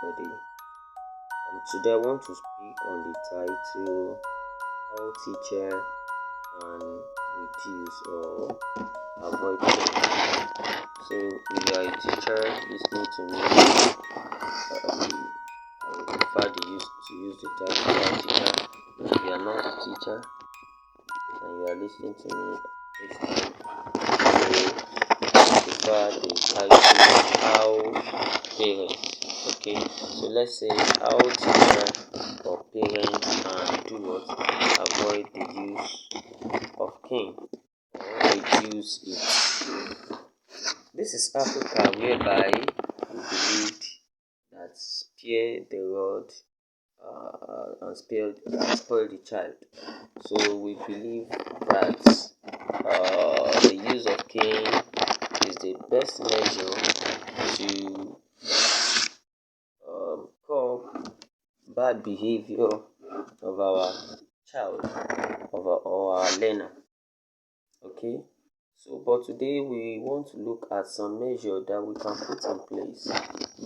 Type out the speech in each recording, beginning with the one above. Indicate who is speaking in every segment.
Speaker 1: everybody. Today I want to speak on the title how teacher can reduce or avoid failure. So if you are a teacher listening to me, I would prefer to use the title how teacher. If you are not a teacher and you are listening to me this time, so prefer the title how parents. Okay, so let's say how teacher or parents can do what? Avoid the use of cane or reduce it. This is Africa whereby we believed that spare the rod and spoil the child. So we believe that the use of cane is the best measure to curb bad behavior of our child or our learner. Okay, so but today we want to look at some measure that we can put in place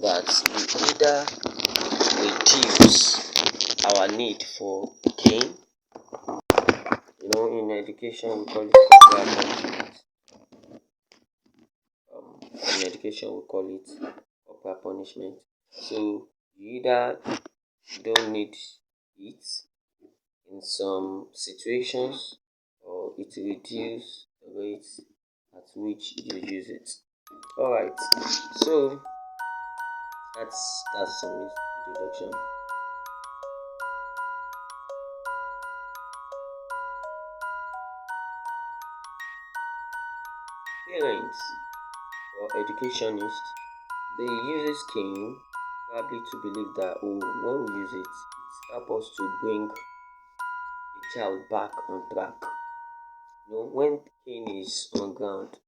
Speaker 1: that will either reduce our need for cane. In education we call it corporal punishment. In education we call it corporal punishment. So you either don't need it in some situations, or it reduce the rate at which you use it. Alright, so that's some introduction. Parents or educationists, they use cane probably to believe that when we use it, it helps us to bring a child back on track. When cane is on ground,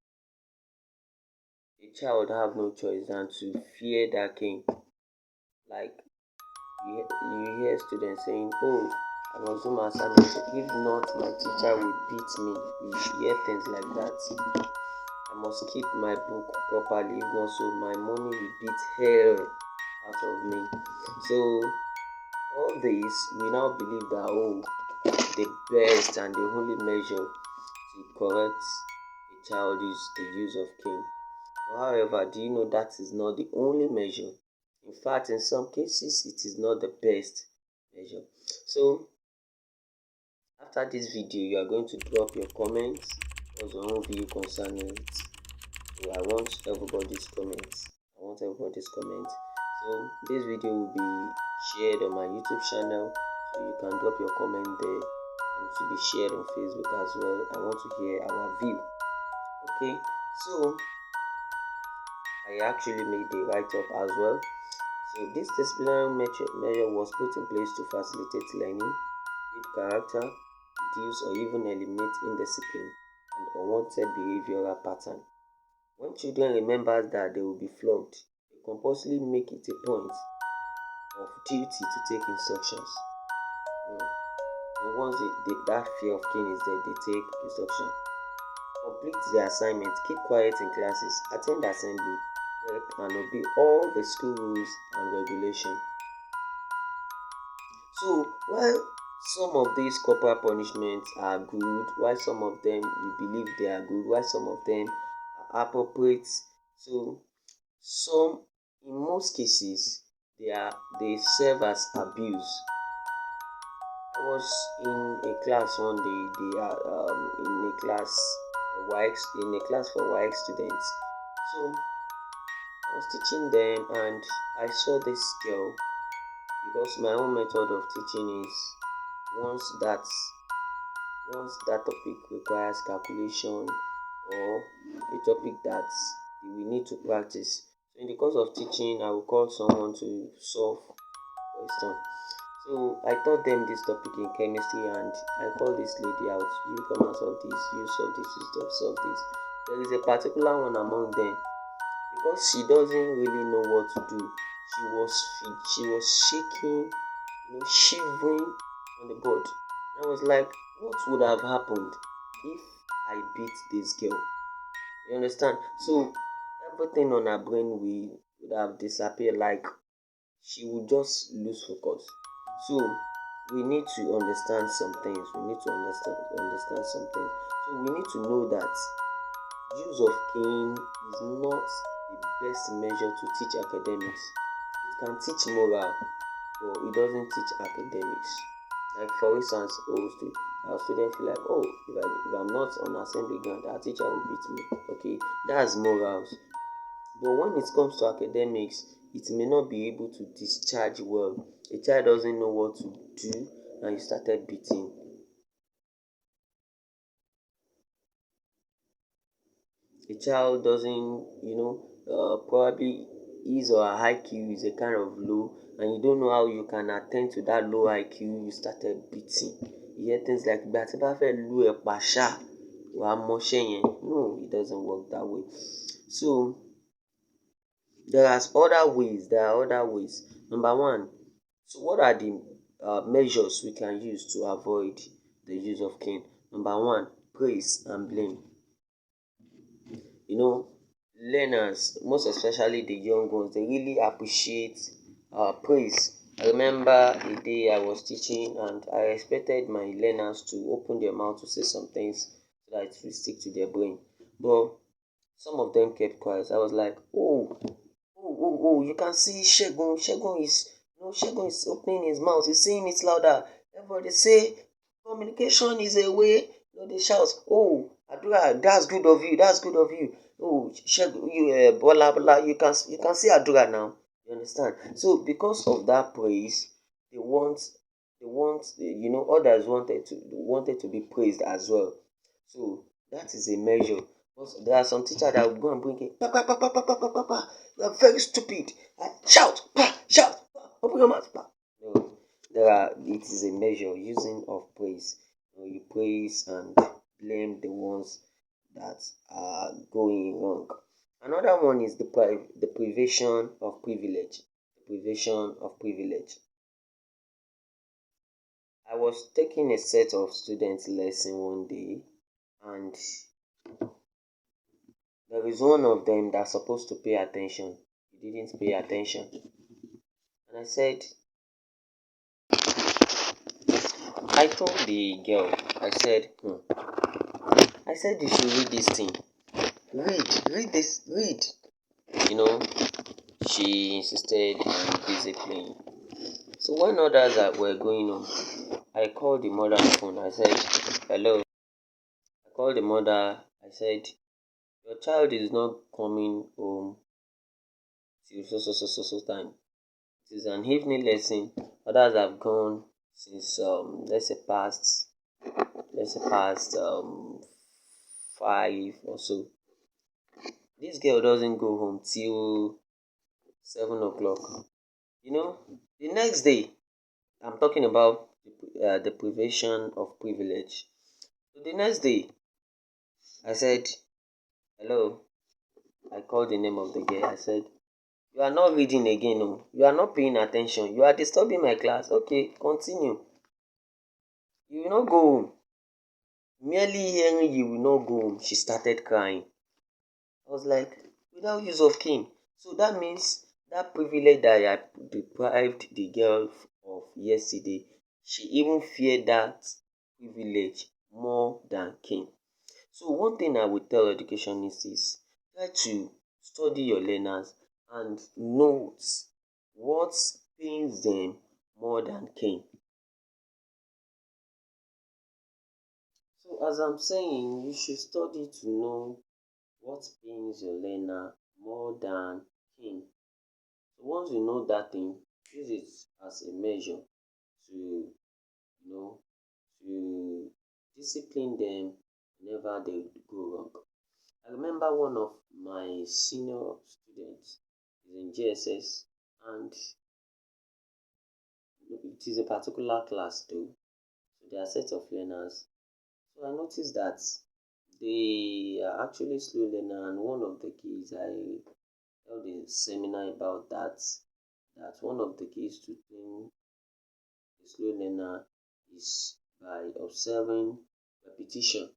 Speaker 1: a child have no choice than to fear that cane. Like you hear students saying, "Oh, I must do my assignment. If not, my teacher will beat me." You hear things like that. I must keep my book properly. If not so, my mommy will beat hell out of me. So all this, we now believe that the best and the only measure to correct a child is the use of cane. However, do you know that is not the only measure? In fact, in some cases, it is not the best measure. So, after this video, you are going to drop your comments. What's your own view concerning it? So, I want everybody's comments. So, this video will be shared on my YouTube channel. So, you can drop your comment there, and to be shared on Facebook as well. I want to hear our view. Okay, so I actually made the write-up as well. So this disciplinary measure was put in place to facilitate learning, build character, reduce or even eliminate indiscipline and unwanted behavioral pattern. When children remember that they will be flogged, they compulsively make it a point of duty to take instructions. And once that fear of cane is there, they take instruction. Complete their assignment, keep quiet in classes, attend assembly, work and obey all the school rules and regulations. So while some of these corporal punishments are good, while some of them we believe they are good, while some of them are appropriate, so some in most cases they serve as abuse. I was in a class one day. They are in a class for YX students. So I was teaching them, and I saw this girl, because my own method of teaching is once that topic requires calculation or a topic that we need to practice. So in the course of teaching, I will call someone to solve question. So I taught them this topic in chemistry, and I called this lady out. You come and solve this, you solve this, you solve this. There is a particular one among them, because she doesn't really know what to do. She was shaking, shivering on the board. And I was like, what would have happened if I beat this girl? You understand? So everything on her brain would have disappeared. Like, she will just lose focus. So we need to understand some things. We need to understand some things. So we need to know that use of cane is not the best measure to teach academics. It can teach moral, but it doesn't teach academics. Like for instance, our students feel like, oh, if I'm not on assembly ground, our teacher will beat me. Okay, that's morals. But when it comes to academics, it may not be able to discharge well. A child doesn't know what to do, and you started beating. A child doesn't, probably his or her IQ is a kind of low, and you don't know how you can attend to that low IQ, you started beating. You hear things like, ìgbà tí bá fẹ́ lu ẹ̀ pàṣà, wàá mọṣẹ́ yẹn. No, it doesn't work that way. So, there are other ways. Number one, so what are the measures we can use to avoid the use of cane? Number one, praise and blame. You know, learners, most especially the young ones, they really appreciate praise. I remember a day I was teaching and I expected my learners to open their mouth to say some things so that it will stick to their brain. But some of them kept quiet. I was like, you can see Shegun. Shegun is opening his mouth. He's saying it louder. Everybody say, communication is a way. They shout, oh, Adura, that's good of you. That's good of you. Oh, Shegun, Bola, Bola, you can see Adura now. You understand? So because of that praise, others wanted to be praised as well. So that is a measure. Because there are some teachers that will go and bring it, pa pa pa pa pa pa pa pa pa. You are very stupid. Shout, pa, shout, pa, open your mouth, pa. No, it is a measure using of praise. You praise and blame the ones that are going wrong. Another one is the privation of privilege. The privation of privilege. I was taking a set of students' lesson one day, and there is one of them that's supposed to pay attention. He didn't pay attention. And I told the girl, I said you should read this thing. Read this, read. You know, she insisted on discipline. So when others were going on, I called the mother on the phone. I said, hello. I called the mother. I said, your child is not coming home till so time. It is an evening lesson. Others have gone since let's say past 5 or so. This girl doesn't go home till 7 o'clock. The next day, I'm talking about the privation of privilege. So the next day, I said, hello. I called the name of the girl. I said, you are not reading again. No. You are not paying attention. You are disturbing my class. Okay, continue. You will not go home. Merely hearing you will not go home, she started crying. I was like, without use of cane. So that means that privilege that I deprived the girl of yesterday, she even feared that privilege more than cane. So one thing I would tell educationists is try to study your learners and note what pains them more than cane. So as I'm saying, you should study to know what pains your learner more than cane. So once you know that thing, use it as a measure to to discipline them whenever they go wrong. I remember one of my senior students is in JSS, and it is a particular class though. So there are sets of learners. So I noticed that they are actually slow learner, and one of the keys I held a seminar about that one of the keys to being a slow learner is by observing repetition.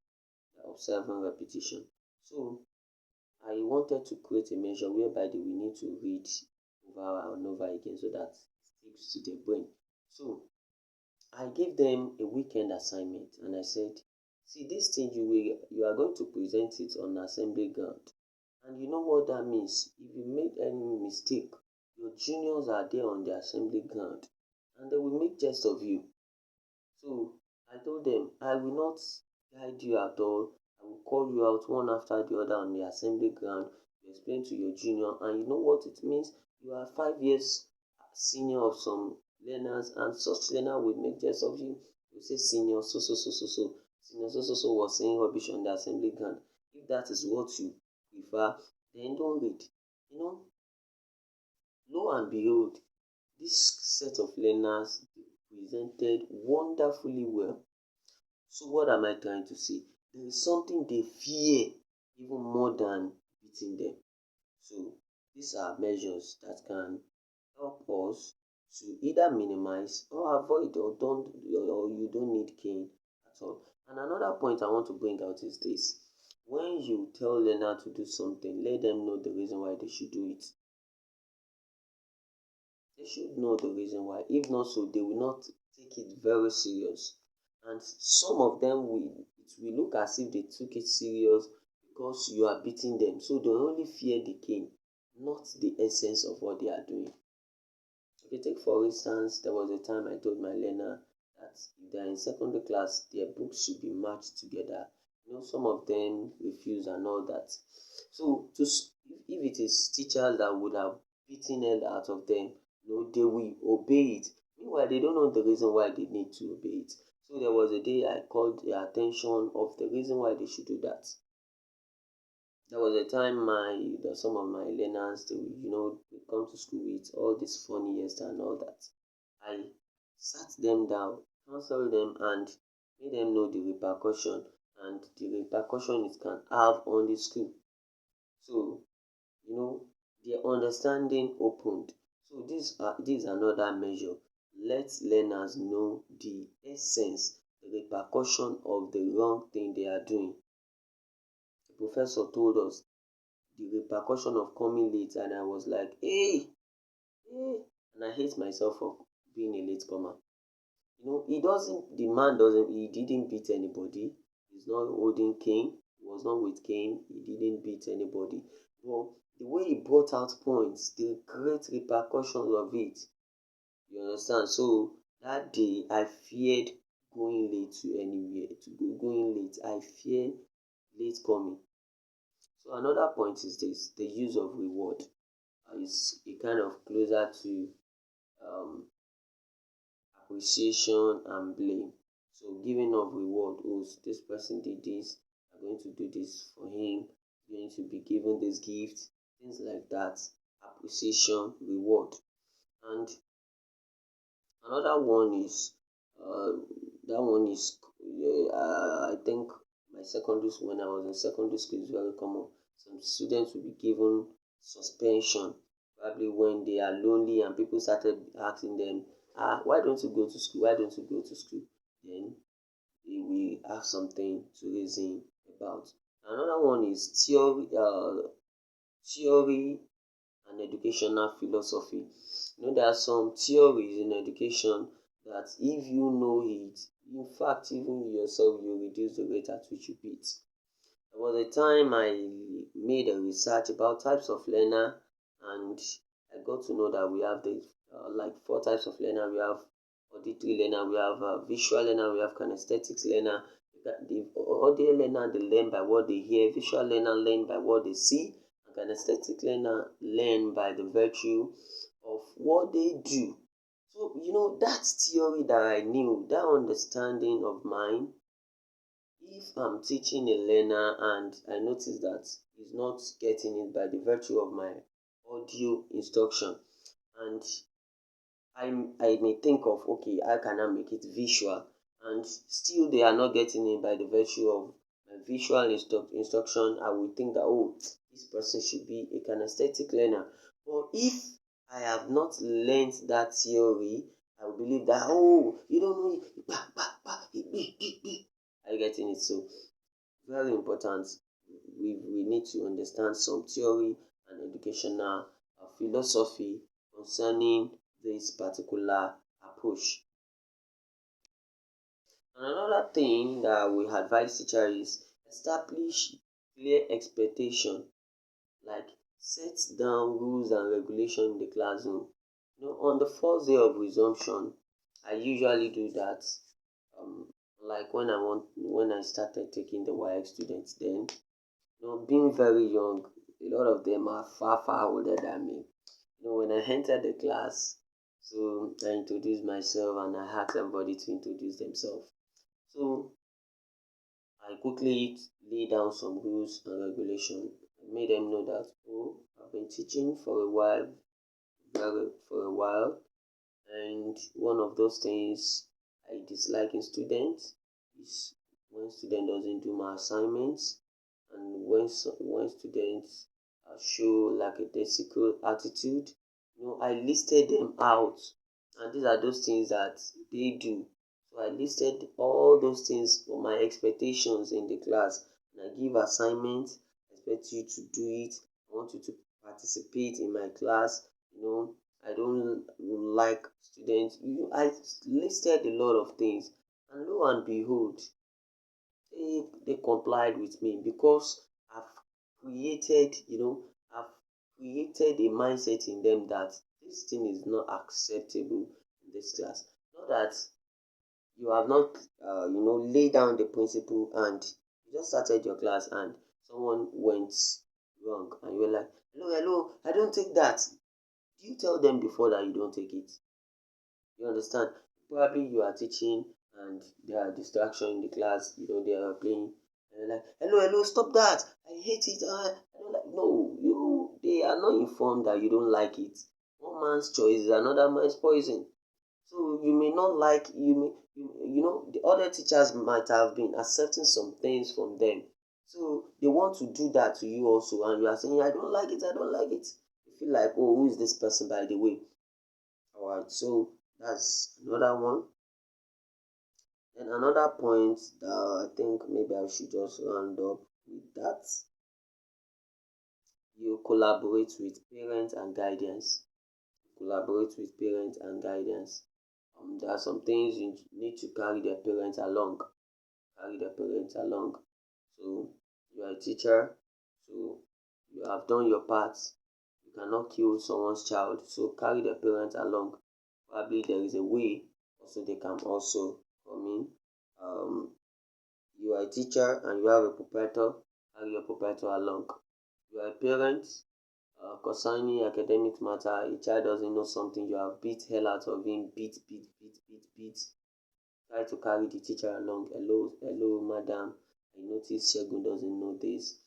Speaker 1: Observing repetition. So I wanted to create a measure whereby we need to read over and over again so that it sticks to their brain. So I gave them a weekend assignment and I said, see, this thing you are going to present it on assembly ground. And you know what that means? If you make any mistake, your juniors are there on the assembly ground and they will make jest of you. So I told them, I will not guide you at all. I will call you out one after the other on the assembly ground. You explain to your junior, and you know what it means? You are 5 years senior of some learners, and such learner will make jest of you. You say senior so. Senior so was saying rubbish on the assembly ground. If that is what you prefer, then don't read. You know, lo and behold, this set of learners presented wonderfully well. So what am I trying to say? There is something they fear even more than beating them. So these are measures that can help us to either minimize or avoid or you don't need cane at all. And another point I want to bring out is this. When you tell learner to do something, let them know the reason why they should do it. They should know the reason why. If not so, they will not take it very serious. And some of them will look as if they took it serious because you are beating them. So they only fear the cane, not the essence of what they are doing. Okay, take for instance, there was a time I told my learner that if they are in secondary class, their books should be matched together. You know, some of them refuse and all that. So if it is teachers that would have beaten hell out of them, you know, they will obey it. Meanwhile, they don't know the reason why they need to obey it. So there was a day I called their attention of the reason why they should do that. There was a time some of my learners, they come to school with all this funny hairstyle and all that. I sat them down, counseled them, and made them know the repercussion and the repercussion it can have on the school. So, their understanding opened. So this is another measure. Let learners know the essence, the repercussion of the wrong thing they are doing. The professor told us the repercussion of coming late, and I was like, hey, and I hate myself for being a late comer. He didn't beat anybody. He's not holding cane. He was not with cane. He didn't beat anybody. But the way he brought out points, the great repercussions of it, you understand? So that day, I feared going late to anywhere, going late. I fear late coming. So another point is this, the use of reward is a kind of closer to um, appreciation and blame. So giving of reward, oh, this person did this, I'm going to do this for him, going to be given this gift, things like that. Appreciation, reward. And another one is I think when I was in secondary school is very common. Some students will be given suspension probably when they are lonely and people started asking them, why don't you go to school? Why don't you go to school? Then they will have something to reason about. Another one is theory and educational philosophy. There are some theories in education that if you know it, in fact, even you yourself, you reduce the rate at which you beat. There was a time I made a research about types of learner, and I got to know that we have like 4 types of learner. We have auditory learner, we have visual learner, we have kinesthetic learner. The audio learner, they learn by what they hear. Visual learner learn by what they see. And kinesthetic learner learn by the virtue of what they do. So, that theory that I knew, that understanding of mine, if I'm teaching a learner and I notice that he's not getting it by the virtue of my audio instruction, and I may think of, okay, how can I make it visual? And still they are not getting it by the virtue of my visual instruction. I will think that, oh, this person should be a kinesthetic learner. But if I have not learned that theory, I will believe that, oh, you don't know it. Are you getting it? So very important. We need to understand some theory and educational philosophy concerning this particular approach. And another thing that we advise teacher is establish clear expectation, like set down rules and regulation in the classroom. On the first day of resumption, I usually do that. Like when I started taking the YX students, then being very young, a lot of them are far older than me. When I entered the class, so I introduced myself and I asked everybody to introduce themselves. So I quickly lay down some rules and regulation. I made them know that I've been teaching for a while, for a while, and one of those things I dislike in students is when student doesn't do my assignments, and when students show like a difficult attitude. I listed them out, and these are those things that they do. So I listed all those things for my expectations in the class, and I give assignments. I expect you to do it. I want you to participate in my class. I don't like students. I listed a lot of things, and lo and behold, they complied with me because created, you know, I've created a mindset in them that this thing is not acceptable in this class. Not that you have not, laid down the principle and you just started your class and someone went wrong and you're like, hello, I don't take that. Do you tell them before that you don't take it? You understand? Probably you are teaching and there are distraction in the class, they are playing and you're like, hello, stop that. I hate it. I don't like no, they are not informed that you don't like it. One man's choice is another man's poison. So you may not like the other teachers might have been accepting some things from them. So they want to do that to you also, and you are saying, I don't like it, I don't like it. You feel like, oh, who is this person by the way? Alright, so that's another one. And another point that I think maybe I should just round up with that, you collaborate with parents and guidance. Collaborate with parents and guidance. There are some things you need to carry their parents along. Carry their parents along. So you are a teacher, so you have done your part. You cannot kill someone's child, so carry the parents along. Probably there is a way also they can also come in. You are a teacher and you have a proprietor, carry your proprietor along. You are a parent, concerning academic matter, a child doesn't know something, you have beat hell out of him, beat. Try to carry the teacher along. Hello, madam. I noticed Shegun doesn't know this.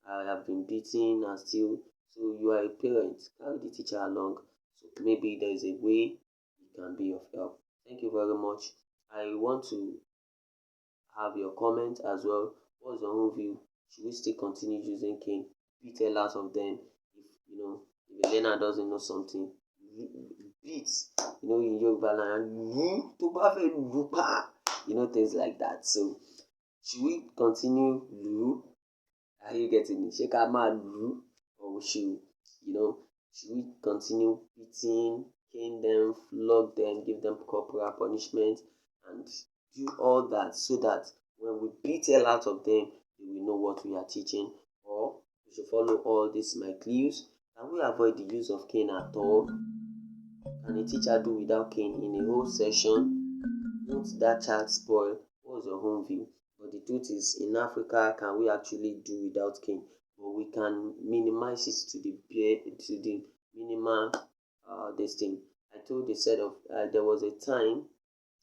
Speaker 1: I have been beaten and still. So you are a parent. Carry the teacher along. So maybe there is a way it can be of help. Thank you very much. I want to have your comment as well. What's your own view? Should we still continue using cane? Beat a lot of them. If a learner doesn't know something, beat. In Yoruba land, to perfect lupa. Things like that. So should we continue lu? Are you getting it? Shake our lu, or should we continue beating, cane them, flog them, give them corporal punishment, and do all that so that when we beat hell out of them, they will know what we are teaching? Or we should follow all these my clues? Can we avoid the use of cane at all? Can a teacher do without cane in a whole session? Won't that child spoil? What's your own view? But the truth is, in Africa, can we actually do without cane? But we can minimize it to the minimal this thing. I told the set of there was a time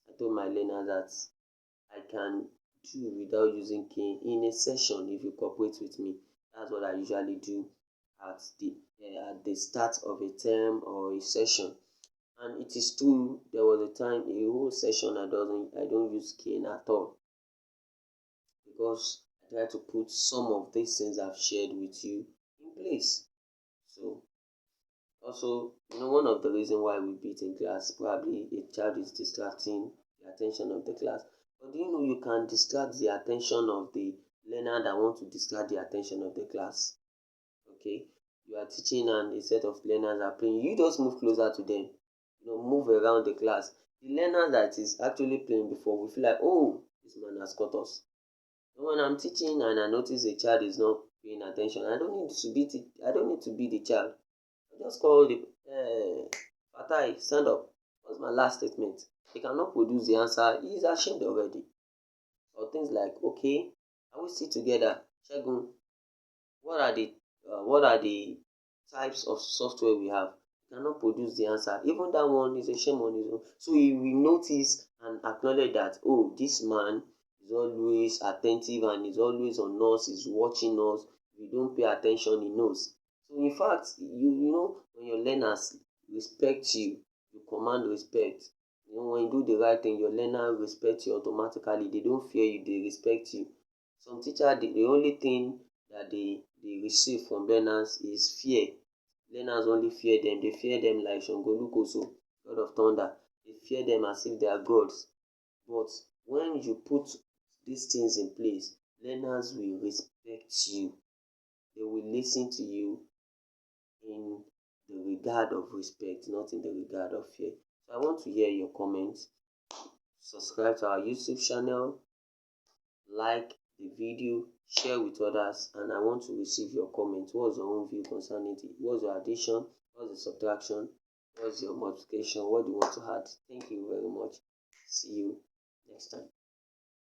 Speaker 1: I told my learner that I can do without using cane in a session if you cooperate with me. That's what I usually do at the start of a term or a session. And it is true, there was a time, a whole session I don't use cane at all because I try to put some of these things I've shared with you in place. So also, one of the reasons why we beat in class, probably a child is distracting the attention of the class. But do you know you can distract the attention of the learner that wants to distract the attention of the class? Okay. you are teaching and a set of learners are playing, you just move closer to them, move around the class. The learner that is actually playing before will feel like, oh, this man has caught us. And when I'm teaching and I notice a child is not paying attention, I don't need to be the child. I just call the Fatai, stand up. What's my last statement? He cannot produce the answer. He is ashamed already. Or things like, okay, are we still together? Shagun, what are the types of software we have? He cannot produce the answer. Even that one is a shame on his own. So he will notice and acknowledge that, oh, this man is always attentive and is always on us, is watching us. If we don't pay attention, he knows. So in fact, when your learners respect you, you command respect. When you do the right thing, your learner respect you automatically. They don't fear you, they respect you. Some teacher, the only thing that they receive from learners is fear. Learners only fear them. They fear them like Shongolukoso, God of Thunder. They fear them as if they are gods. But when you put these things in place, learners will respect you. They will listen to you in the regard of respect, not in the regard of fear. So I want to hear your comments. Subscribe to our YouTube channel, like the video, share with others, and I want to receive your comments. What's your own view concerning it? What's your addition? What's the subtraction? What's your multiplication? What do you want to add? Thank you very much. See you next time.